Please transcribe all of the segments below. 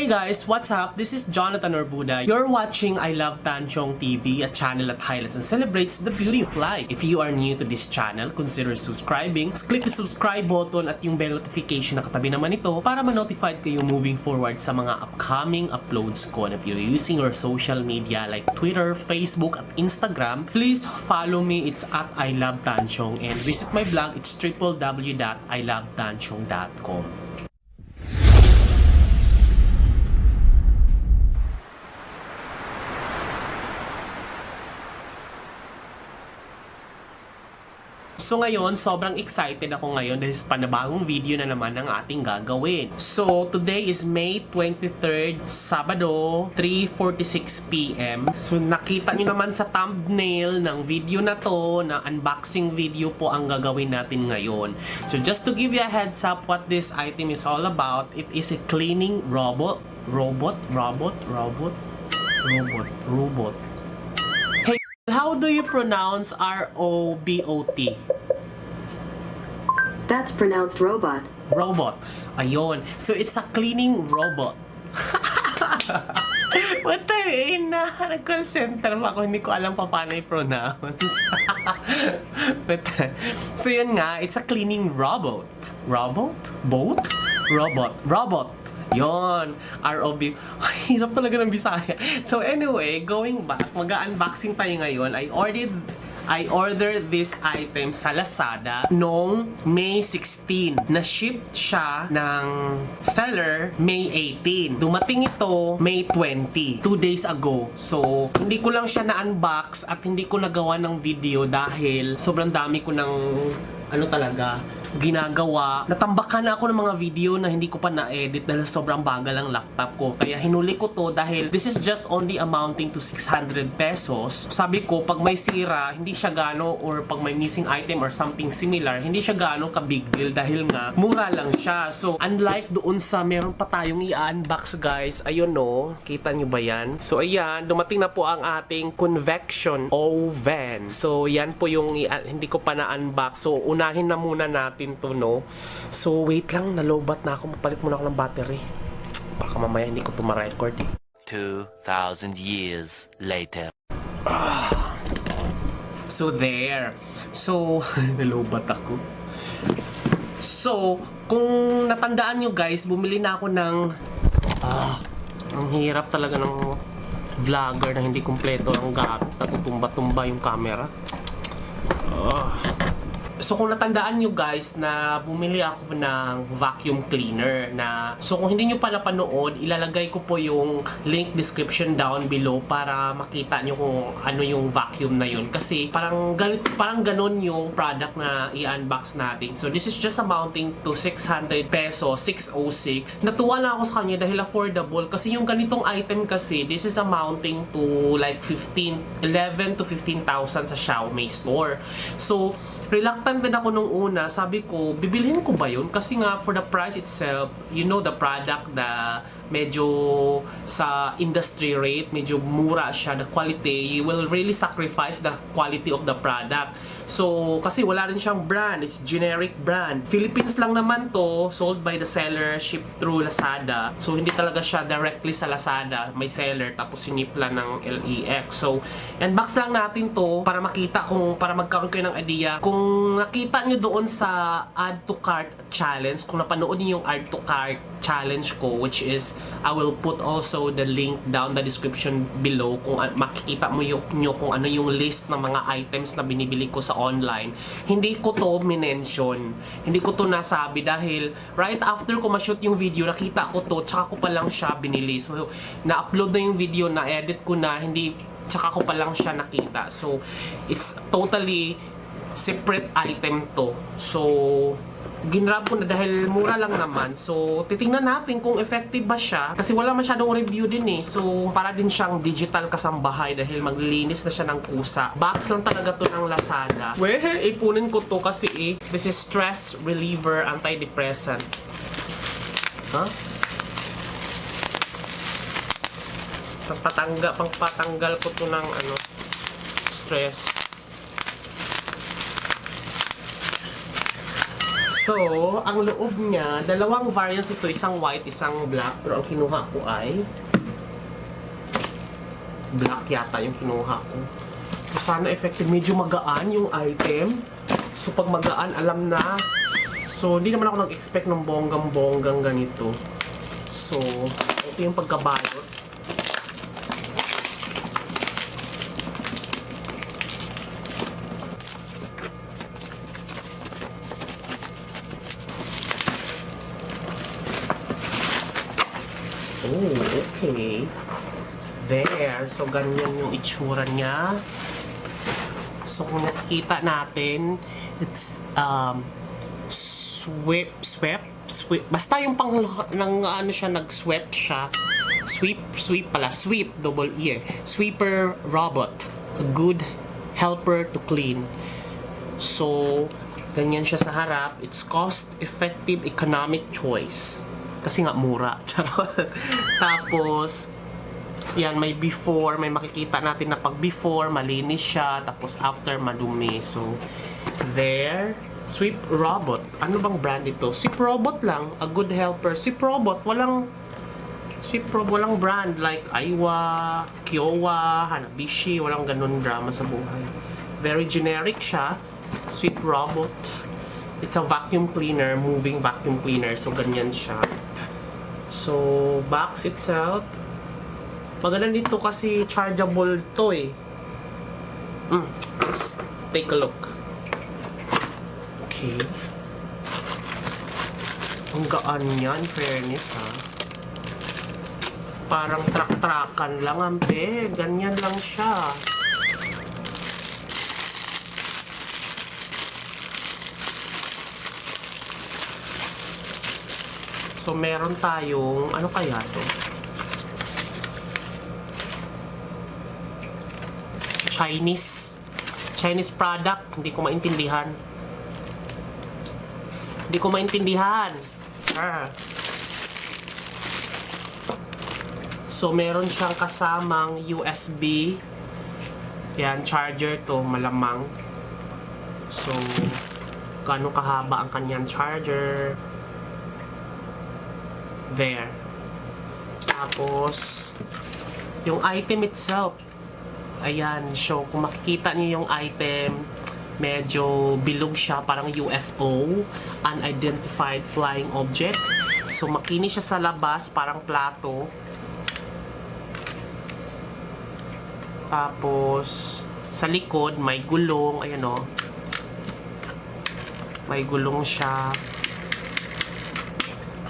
Hey guys, what's up? This is Jonathan Orbuda. You're watching I Love Tanchong TV, a channel that highlights and celebrates the beauty of life. If you are new to this channel, consider subscribing. Click the subscribe button at yung bell notification na katabi naman ito para ma-notified kayo moving forward sa mga upcoming uploads ko. And if you're using your social media like Twitter, Facebook, at Instagram, please follow me. It's at I Love Tanchong and visit my blog. It's www.ilovetanchong.com. So ngayon, sobrang excited ako ngayon dahil sa panibagong video na naman ang ating gagawin. So today is May 23rd, Sabado, 3:46 PM. So nakita nyo naman sa thumbnail ng video na to na unboxing video po ang gagawin natin ngayon. So just to give you a heads up what this item is all about, it is a cleaning robot. Hey, how do you pronounce R-O-B-O-T? That's pronounced robot. Robot. Ayun. So, it's a cleaning robot. What the ina? Nag-call center ako. Hindi ko alam pa paano i-pronounce. So, yun nga. It's a cleaning robot. Robot? Boat? Robot. Robot. Yon, R-O-B. Ay, hirap talaga ng Bisaya. So anyway, going back, mag-unboxing tayo ngayon. I ordered this item sa Lazada noong May 16. Na-ship siya ng seller May 18. Dumating ito May 20, 2 days ago. So, hindi ko lang siya na-unbox at hindi ko nagawa ng video dahil sobrang dami ko ng ginagawa. Natambakan na ako ng mga video na hindi ko pa na-edit dahil sobrang bagal ang laptop ko. Kaya hinuli ko to dahil this is just only amounting to 600 pesos. Sabi ko, pag may sira, hindi siya gano, or pag may missing item or something similar, hindi siya gano ka-big deal dahil nga, mura lang siya. So, unlike doon sa meron pa tayong i-unbox guys, ayun no, kita nyo ba yan? So, ayan, dumating na po ang ating convection oven. So, yan po yung hindi ko pa na-unbox. So, unahin na muna natin to, no? So, wait lang, nalobat na ako. Magpalit muna ako ng battery. Baka mamaya hindi ko to ma-record eh. 2,000 years later. So, there. So, nalobat ako. So, kung natandaan nyo guys, bumili na ako ng ang hirap talaga ng vlogger na hindi kumpleto ang gamit. Natutumba-tumba yung camera. So kung natandaan nyo guys na bumili ako ng vacuum cleaner na, so kung hindi nyo pa napanood, ilalagay ko po yung link description down below para makita nyo kung ano yung vacuum na yun. Kasi parang ganon yung product na i-unbox natin. So this is just amounting to 600 pesos, 606. Natuwa na ako sa kanya dahil affordable kasi yung ganitong item kasi, this is amounting to like 11 to 15,000 sa Xiaomi store. So reluctant din ako nung una. Sabi ko, bibilhin ko ba yun? Kasi nga, for the price itself, you know, the product na medyo sa industry rate, medyo mura siya, the quality, you will really sacrifice the quality of the product. So, kasi wala rin siyang brand. It's generic brand. Philippines lang naman to, sold by the seller, shipped through Lazada. So, hindi talaga siya directly sa Lazada. May seller, tapos sinipla ng LEX. So, unbox lang natin to para makita para magkaroon kayo ng idea. Kung nakita nyo doon sa add to cart challenge, kung napanood niyo yung add to cart challenge ko, which is, I will put also the link down the description below kung makikita mo nyo kung ano yung list ng mga items na binibili ko sa online. Hindi ko to minention. Hindi ko to nasabi dahil right after ko ma-shoot yung video, nakita ko to, tsaka ko pa lang siya binili. So, na-upload na yung video, na-edit ko na, tsaka ko pa lang siya nakita. So, it's totally separate item to. So, ginrab ko na dahil mura lang naman. So, titingnan natin kung effective ba siya. Kasi wala masyadong review din eh. So, para din siyang digital kasambahay dahil maglinis na siya ng kusa. Box lang talaga to ng Lazada. Ipunin ko to kasi this is stress reliever, antidepressant. Pangpatanggal ko to ng stress. So, ang loob niya, dalawang variants ito, isang white, isang black. Pero ang kinuha ko ay black yata yung kinuha ko. So, sana effective. Medyo magaan yung item. So, pag magaan, alam na. So, hindi naman ako nag-expect ng bonggang-bonggang ganito. So, ito yung pagkabalot. Oh, okay. There. So, ganyan yung itsura niya. So, kung nakikita natin, it's, sweep. Basta yung pang, ano siya, nag-sweep siya. Sweep pala. Sweep, double E. Sweeper robot. A good helper to clean. So, ganyan siya sa harap. It's cost-effective economic choice. Kasi nga mura. Charot. Tapos, yan, may before, may makikita natin na pag before, malinis siya, tapos after, madumi. So, there. Sweep Robot. Ano bang brand ito? Sweep Robot lang. A good helper. Sweep Robot. Walang brand. Like Aiwa, Kiowa, Hanabishi. Walang ganun drama sa buhay. Very generic siya. Sweep Robot. It's a vacuum cleaner. Moving vacuum cleaner. So, ganyan siya. So, box itself. Maganda dito kasi chargeable to eh. Let's take a look. Okay. Ang gaan niya, in fairness ha. Parang trak-trakan lang ampe. Ganyan lang siya. So, meron tayong, ano kaya to? Chinese product. Hindi ko maintindihan. So, meron siyang kasamang USB. Yan, charger to, malamang. So, gaano kahaba ang kanyang charger. There. Tapos, yung item itself. Ayan, so kung makikita niyo yung item, medyo bilog siya, parang UFO, unidentified flying object. So, makinis siya sa labas, parang plato. Tapos, sa likod, may gulong. Ayan o. May gulong siya.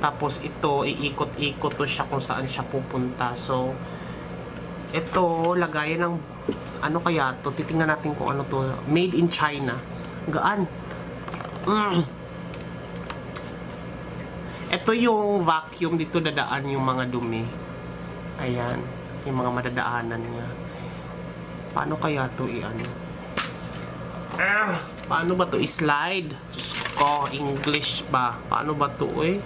Tapos, ito, iikot-ikot to siya kung saan siya pupunta. So, ito, lagayan ng ano kaya to? Titingnan natin kung ano to. Made in China. Gaan. Ito yung vacuum. Dito dadaan yung mga dumi. Ayan. Yung mga madadaanan niya. Paano kaya to i-ano? Paano ba to i-slide? Ko, English ba? Paano ba to eh?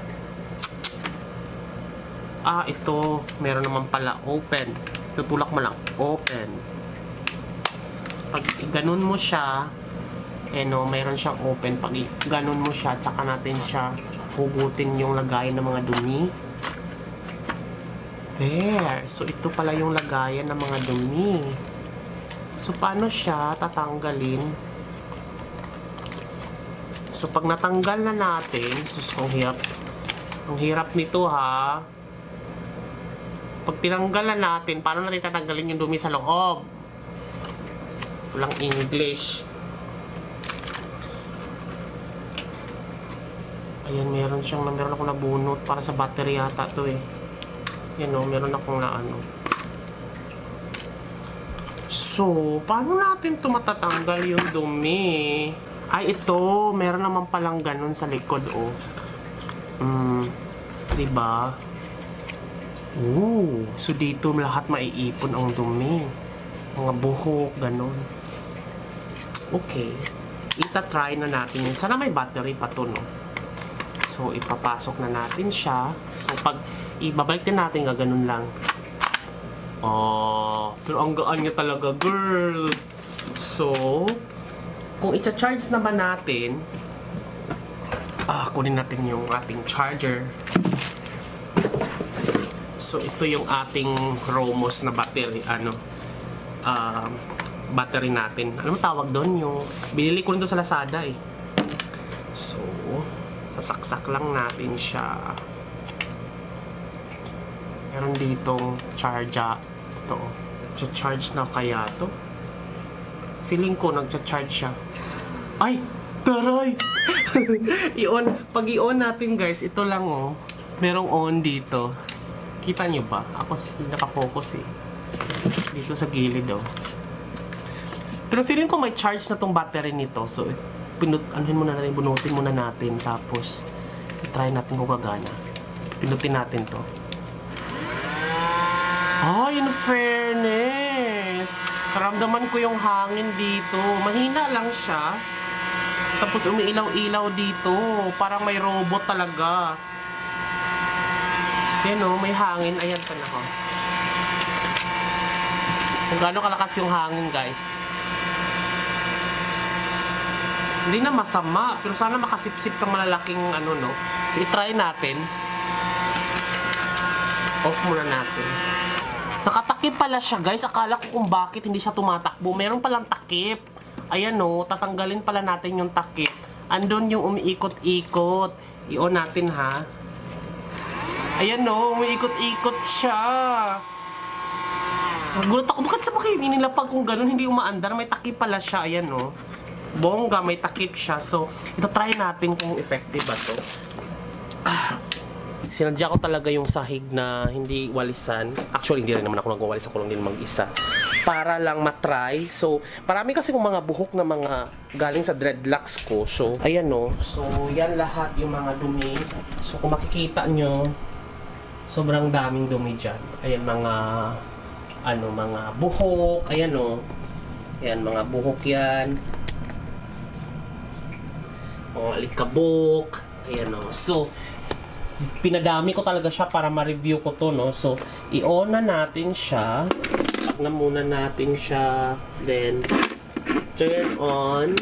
Ito. Meron naman pala open. Tutulak mo lang. Open. Pag ganun mo siya, mayroon siyang open. Pag ganun mo siya, tsaka natin siya hugutin yung lagayan ng mga dumi. There. So, ito pala yung lagayan ng mga dumi. So, paano siya tatanggalin? So, pag natanggal na natin, ang hirap. Ang hirap nito ha. Pag tinanggal na natin, paano natin tatanggalin yung dumi sa loob? Walang English. Ayan, meron ako nabunot para sa battery yata to eh. Yan o, meron akong naano. So, paano natin ito matatanggal yung dumi? Ay, ito, meron naman palang ganun sa likod o. Diba? So dito lahat maiipon ang dumi. Mga buhok, ganun. Okay. Ita-try na natin yun. Sana may battery pa to, no? So, ipapasok na natin siya. So, pag ibabalik din natin, gaganon lang. Pero ang gaan niya talaga, girl. So, kung i-charge naman natin, Kunin natin yung ating charger. So, ito yung ating Romos na battery, battery natin. Ano tawag doon? Yung, binili ko rin sa Lazada eh. So, sasaksak lang natin siya. Meron ditong charger. Ito, nagcha-charge na kaya to? Feeling ko nagcha-charge siya. Ay! Taray! Pag i-on natin guys, ito lang oh. Merong on dito. Kita nyo ba? Ako naka-focus eh. Dito sa gilid oh. Pero feeling ko may charge na tong battery nito. So, bunutin muna natin. Tapos, try natin kung gagana. Pinutin natin to. In fairness! Karamdaman ko yung hangin dito. Mahina lang siya. Tapos umiilaw-ilaw dito. Parang may robot talaga. Yan o, may hangin. Ayan pa na ko. Kung gaano kalakas yung hangin, guys. Hindi na masama. Pero sana makasipsip ng malalaking no. So, itry natin. Off muna natin. Nakatakip pala siya, guys. Akala ko kung bakit hindi siya tumatakbo. Meron palang takip. Ayan o, tatanggalin pala natin yung takip. Andun yung umiikot-ikot. I-on natin ha. Ayan o, umiikot-ikot siya. Nagulat ako, bakit sa makininilapag kung ganun hindi umaandar? May takip pala siya, ayan o. Bongga, may takip siya. So, ito try natin kung effective ba to. Sinadya ko talaga yung sahig na hindi walisan. Actually, hindi rin naman ako nagwawalis. Ako lang din mag-isa. Para lang matry. So, marami kasi kung mga buhok na mga galing sa dreadlocks ko. So, ayan o. So, yan lahat yung mga dumi. So, kung makikita nyo, sobrang daming dumi dyan. Ayan, mga mga buhok. Ayan o. Ayan, mga buhok yan. Mga alikabok. Ayan o. So, pinadami ko talaga siya para ma-review ko to, no? So, i-on na natin siya. Lock na muna natin siya. Then, turn on.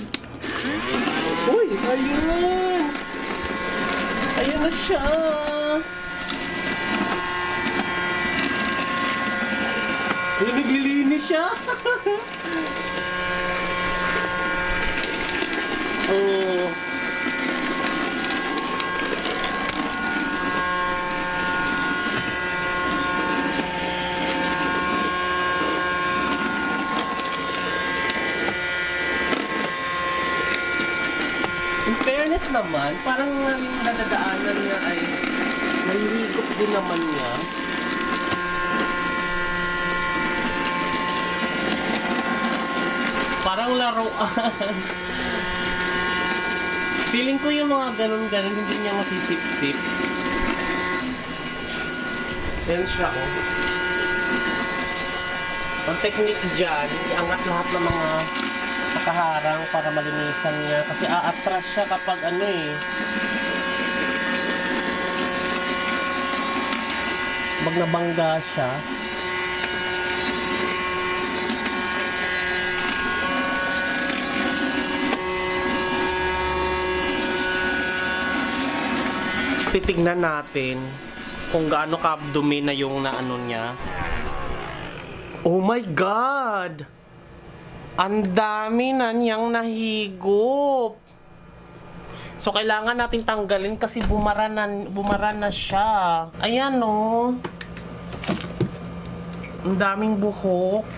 Uy! Ayun! Ayun na siya! Ayun, naglilinis siya! Oh... In fairness naman, parang yung nadadaanan niya ay nahihigop din naman niya. Parang laruan. Feeling ko yung mga ganun-ganun hindi niya masisip-sip. Yan siya oh. Ang technique dyan, iangat lahat ng mga nakaharang para malinisan niya kasi aatras siya kapag pag nabangga siya. Titignan natin kung gaano kadumi na yung niya. Oh my God! Ang dami na niyang nahigop. So, kailangan natin tanggalin kasi bumara na siya. Ayan, no. Ang daming buhok.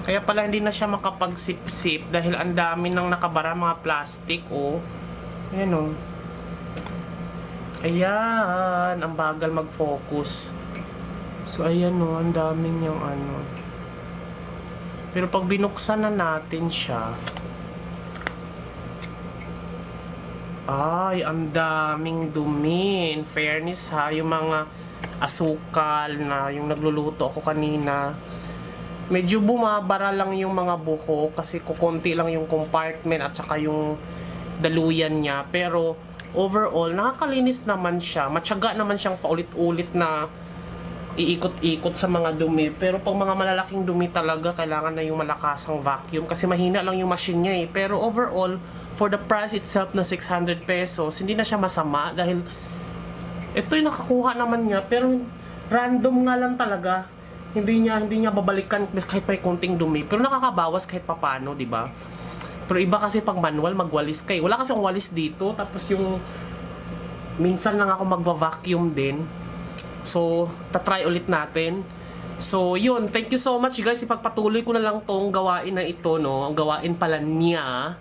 Kaya pala hindi na siya makapagsip-sip dahil ang dami nang nakabara mga plastic, oh. Ayan, no. Ayan. Ang bagal mag-focus. So, ayan, no. Ang daming niyang Pero pag binuksan na natin siya, ay, ang daming dumi. In fairness ha, yung mga asukal na yung nagluluto ako kanina, medyo bumabara lang yung mga buhok kasi kukunti lang yung compartment at saka yung daluyan niya. Pero overall, nakakalinis naman siya. Matyaga naman siyang paulit-ulit na iikot-ikot sa mga dumi. Pero pag mga malalaking dumi talaga, kailangan na yung malakasang vacuum kasi mahina lang yung machine niya eh. Pero overall, for the price itself na 600 pesos, hindi na siya masama dahil ito yung nakakuha naman niya, pero random nga lang talaga. Hindi niya babalikan kahit may konting dumi, pero nakakabawas kahit papano, di ba? Pero iba kasi pag manual, magwalis kay. Wala kasi walis dito, tapos yung minsan lang ako magva-vacuum din. So, tatry ulit natin. So, yun. Thank you so much, guys. Ipagpatuloy ko na lang tong gawain na ito, no? Ang gawain pala niya.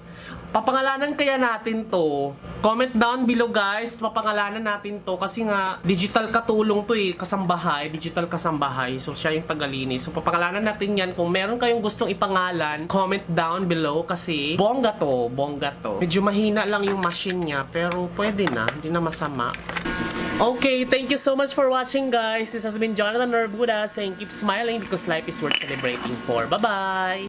Papangalanan kaya natin to. Comment down below, guys. Papangalanan natin to kasi nga digital katulong to eh, kasambahay, digital kasambahay. So siya yung tagalinis. So papangalanan natin yan. Kung meron kayong gustong ipangalan, comment down below kasi bongga to, bongga to. Medyo mahina lang yung machine niya pero pwede na, hindi na masama. Okay, thank you so much for watching, guys. This has been Jonathan Norbuda saying keep smiling because life is worth celebrating for. Bye-bye!